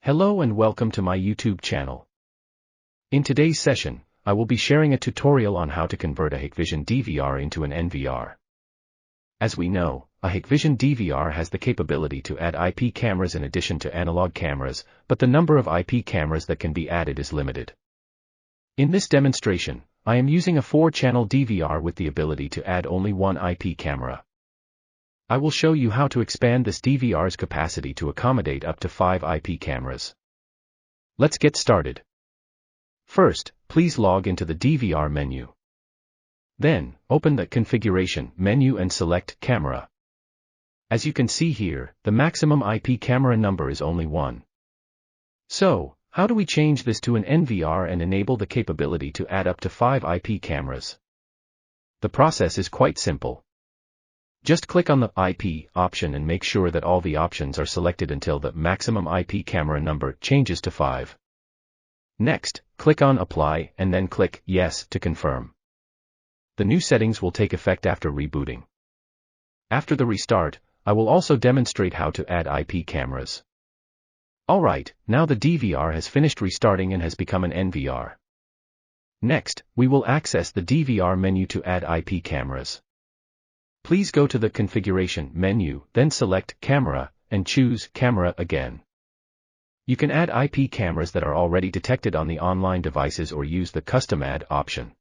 Hello and welcome to my YouTube channel. In today's session, I will be sharing a tutorial on how to convert a Hikvision DVR into an NVR. As we know, a Hikvision DVR has the capability to add IP cameras in addition to analog cameras, but the number of IP cameras that can be added is limited. In this demonstration, I am using a 4-channel DVR with the ability to add only one IP camera. I will show you how to expand this DVR's capacity to accommodate up to 5 IP cameras. Let's get started. First, please log into the DVR menu. Then, open the Configuration menu and select Camera. As you can see here, the maximum IP camera number is only 1. So, how do we change this to an NVR and enable the capability to add up to 5 IP cameras? The process is quite simple. Just click on the IP option and make sure that all the options are selected until the maximum IP camera number changes to 5. Next, click on Apply and then click Yes to confirm. The new settings will take effect after rebooting. After the restart, I will also demonstrate how to add IP cameras. Alright, now the DVR has finished restarting and has become an NVR. Next, we will access the DVR menu to add IP cameras. Please go to the Configuration menu, then select Camera, and choose Camera again. You can add IP cameras that are already detected on the online devices or use the Custom Add option.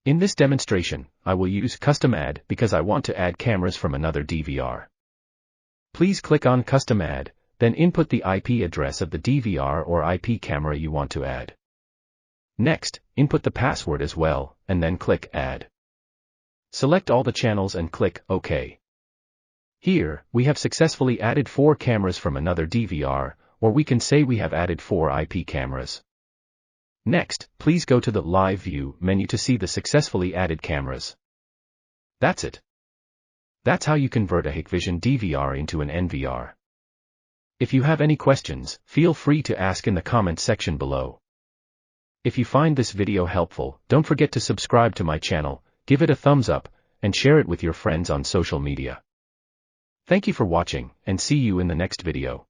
In this demonstration, I will use Custom Add because I want to add cameras from another DVR. Please click on Custom Add, then input the IP address of the DVR or IP camera you want to add. Next, input the password as well, and then click Add. Select all the channels and click OK. Here, we have successfully added 4 cameras from another DVR, or we can say we have added 4 IP cameras. Next, please go to the Live View menu to see the successfully added cameras. That's it. That's how you convert a Hikvision DVR into an NVR. If you have any questions, feel free to ask in the comment section below. If you find this video helpful, don't forget to subscribe to my channel, give it a thumbs up, and share it with your friends on social media. Thank you for watching, and see you in the next video.